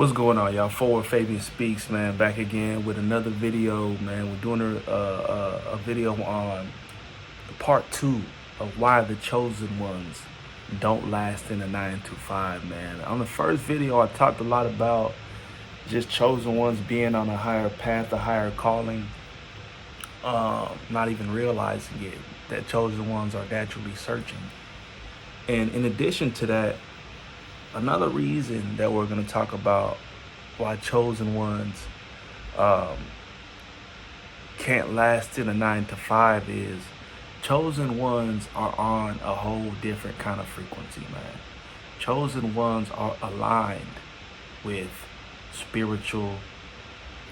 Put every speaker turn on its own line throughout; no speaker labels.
What's going on, y'all? 5’s Speaks, man. Back again with another video, man. We're doing a video on part 2 of why the chosen ones don't last in a 9 to 5, man. On the first video, I talked a lot about just chosen ones being on a higher path, a higher calling, not even realizing it, that chosen ones are naturally searching. And in addition to that, another reason that we're going to talk about why chosen ones can't last in a 9 to 5 is chosen ones are on a whole different kind of frequency, man. Chosen ones are aligned with spiritual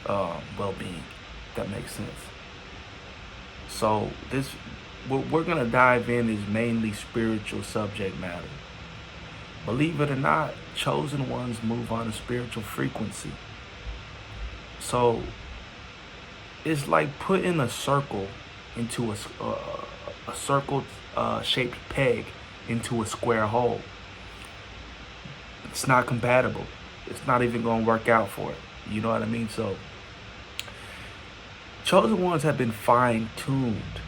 well-being. If that makes sense. So what we're going to dive in is mainly spiritual subject matter. Believe it or not, chosen ones move on a spiritual frequency. So it's like putting a circle into a circle shaped peg into a square hole. It's not compatible. It's not even going to work out for it. You know what I mean? So chosen ones have been fine-tuned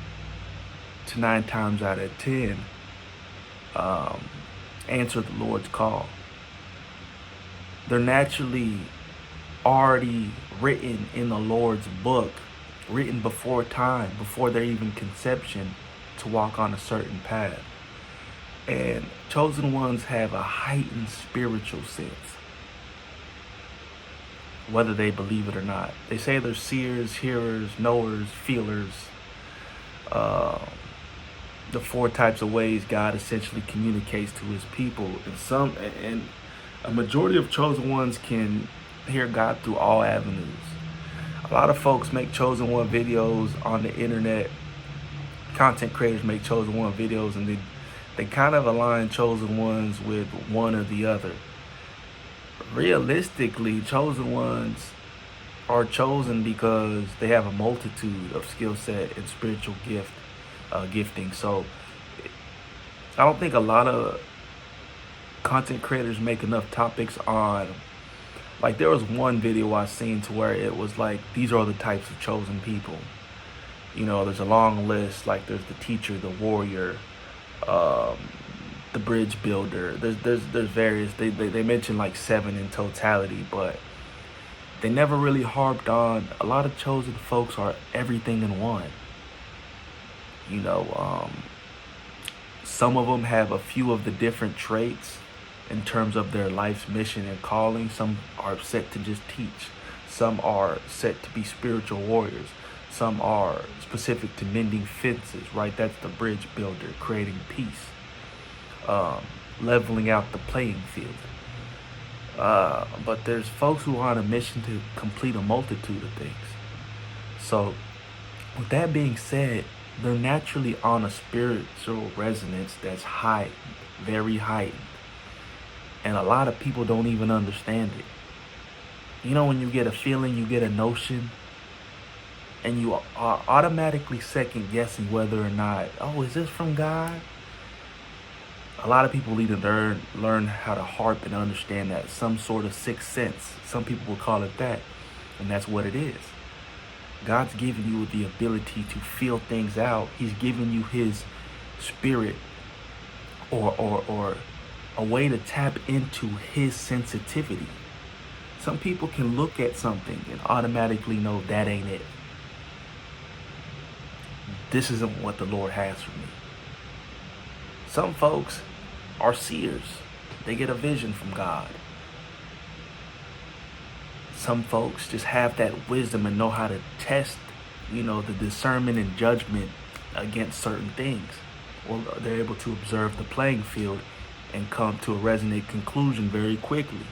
to 9 times out of 10 answer the Lord's call. They're naturally already written in the Lord's book, written before time, before their even conception, to walk on a certain path. And chosen ones have a heightened spiritual sense, whether they believe it or not. They say they're seers, hearers, knowers, feelers, the 4 types of ways God essentially communicates to his people. And a majority of chosen ones can hear God through all avenues. A lot of folks make chosen one videos on the internet. Content creators make chosen one videos, and they kind of align chosen ones with one or the other. Realistically, chosen ones are chosen because they have a multitude of skill set and spiritual gifting. So I don't think a lot of content creators make enough topics on, like, there was one video I seen to where it was like, these are the types of chosen people. You know, there's a long list. Like, there's the teacher, the warrior, the bridge builder. There's various. They mentioned like 7 in totality, but they never really harped on a lot of chosen folks are everything in one. You know, some of them have a few of the different traits in terms of their life's mission and calling. Some are set to just teach. Some are set to be spiritual warriors. Some are specific to mending fences, right? That's the bridge builder, creating peace, leveling out the playing field. But there's folks who are on a mission to complete a multitude of things. So with that being said, they're naturally on a spiritual resonance that's heightened, very heightened. And a lot of people don't even understand it. You know, when you get a feeling, you get a notion, and you are automatically second guessing whether or not, oh, is this from God? A lot of people need to learn how to harp and understand that, some sort of sixth sense. Some people will call it that, and that's what it is. God's given you the ability to feel things out. He's given you his spirit, or a way to tap into his sensitivity. Some people can look at something and automatically know that ain't it. This isn't what the Lord has for me. Some folks are seers. They get a vision from God. Some folks just have that wisdom and know how to test, you know, the discernment and judgment against certain things. Or they're able to observe the playing field and come to a resonant conclusion very quickly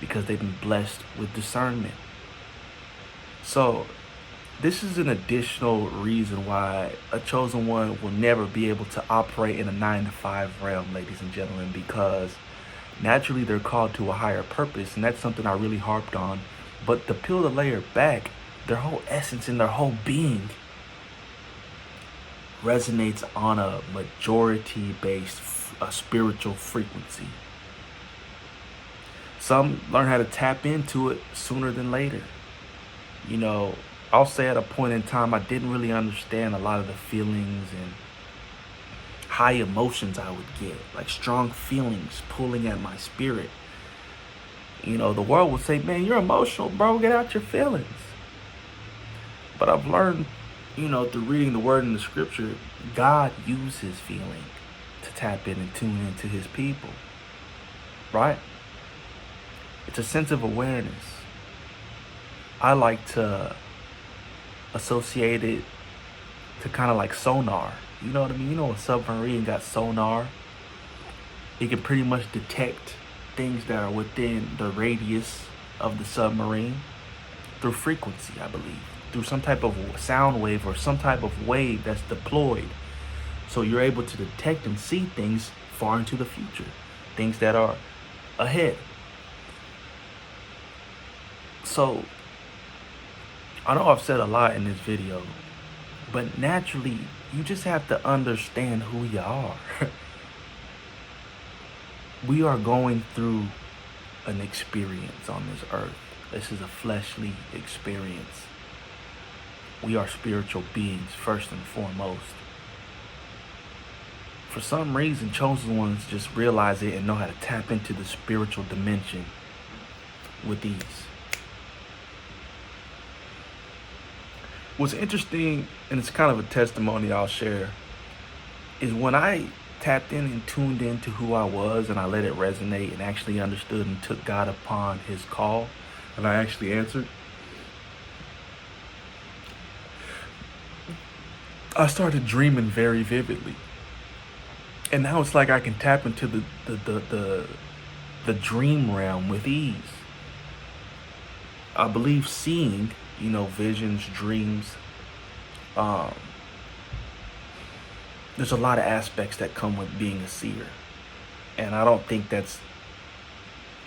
because they've been blessed with discernment. So this is an additional reason why a chosen one will never be able to operate in a 9 to 5 realm, ladies and gentlemen, because naturally they're called to a higher purpose, and that's something I really harped on. But to peel the layer back, their whole essence and their whole being resonates on a majority-based spiritual frequency. Some learn how to tap into it sooner than later. You know, I'll say at a point in time, I didn't really understand a lot of the feelings and high emotions I would get, like strong feelings pulling at my spirit. You know, the world would say, man, you're emotional, bro, get out your feelings. But I've learned, you know, through reading the word in the scripture, God uses feeling to tap in and tune into his people, right? It's a sense of awareness. I like to associate it to kind of like sonar. You know what I mean? You know, a submarine got sonar. It can pretty much detect things that are within the radius of the submarine through frequency, I believe, through some type of sound wave or some type of wave that's deployed. So you're able to detect and see things far into the future, things that are ahead. So I know I've said a lot in this video, but naturally, you just have to understand who you are. We are going through an experience on this earth. This is a fleshly experience. We are spiritual beings, first and foremost. For some reason, chosen ones just realize it and know how to tap into the spiritual dimension with ease. What's interesting, and it's kind of a testimony I'll share, is when I tapped in and tuned into who I was and I let it resonate and actually understood and took God upon his call and I actually answered, I started dreaming very vividly. And now it's like I can tap into the dream realm with ease. I believe seeing, you know, visions, dreams, there's a lot of aspects that come with being a seer. And I don't think that's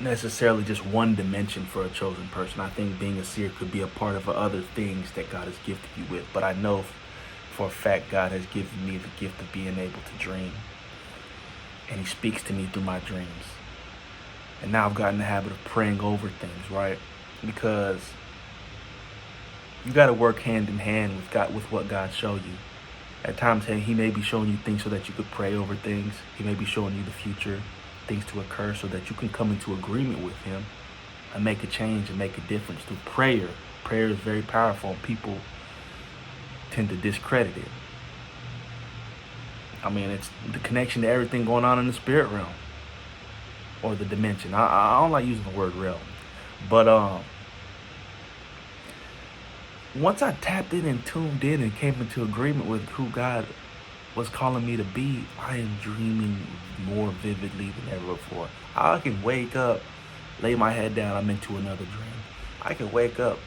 necessarily just one dimension for a chosen person. I think being a seer could be a part of other things that God has gifted you with. But I know for a fact God has given me the gift of being able to dream. And he speaks to me through my dreams. And now I've gotten the habit of praying over things, right? Because you got to work hand in hand with what God showed you. At times, he may be showing you things so that you could pray over things. He may be showing you the future, things to occur so that you can come into agreement with him and make a change and make a difference through prayer. Prayer is very powerful and people tend to discredit it. I mean, it's the connection to everything going on in the spirit realm or the dimension. I don't like using the word realm, but once I tapped in and tuned in and came into agreement with who God was calling me to be, I am dreaming more vividly than ever before. I can wake up, lay my head down, I'm into another dream. I can wake up,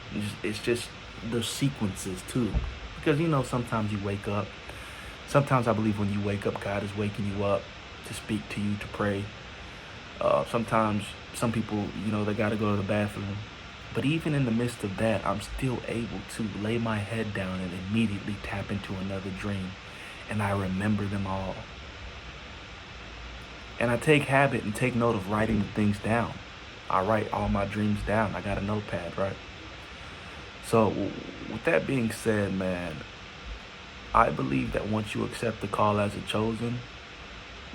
it's just the sequences too. Because, you know, sometimes you wake up. Sometimes I believe when you wake up, God is waking you up to speak to you, to pray. Sometimes some people, you know, they got to go to the bathroom. But even in the midst of that, I'm still able to lay my head down and immediately tap into another dream. And I remember them all. And I take habit and take note of writing the things down. I write all my dreams down. I got a notepad, right? So with that being said, man, I believe that once you accept the call as a chosen,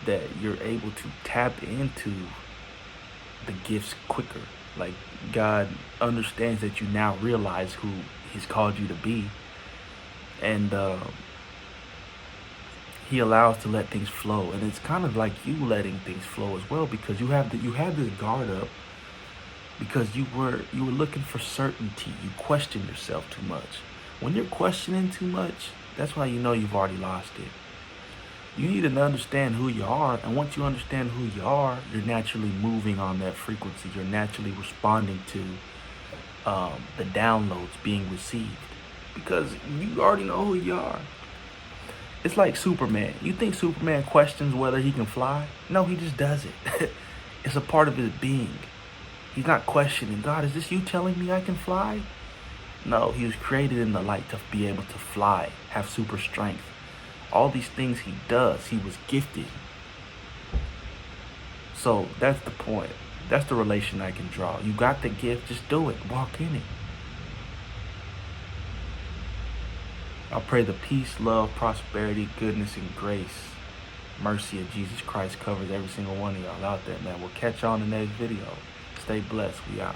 that you're able to tap into the gifts quicker. Like, God understands that you now realize who he's called you to be. And he allows to let things flow. And it's kind of like you letting things flow as well, because you have this guard up because you were looking for certainty. You question yourself too much. When you're questioning too much, that's why you know you've already lost it. You need to understand who you are, and once you understand who you are, you're naturally moving on that frequency. You're naturally responding to the downloads being received, because you already know who you are. It's like Superman. You think Superman questions whether he can fly? No, he just does it. It's a part of his being. He's not questioning, God, is this you telling me I can fly? No, he was created in the light to be able to fly, have super strength. All these things he does, he was gifted. So that's the point. That's the relation I can draw. You got the gift, just do it. Walk in it. I pray the peace, love, prosperity, goodness, and grace, mercy of Jesus Christ covers every single one of y'all out there, man. We'll catch y'all in the next video. Stay blessed. We out.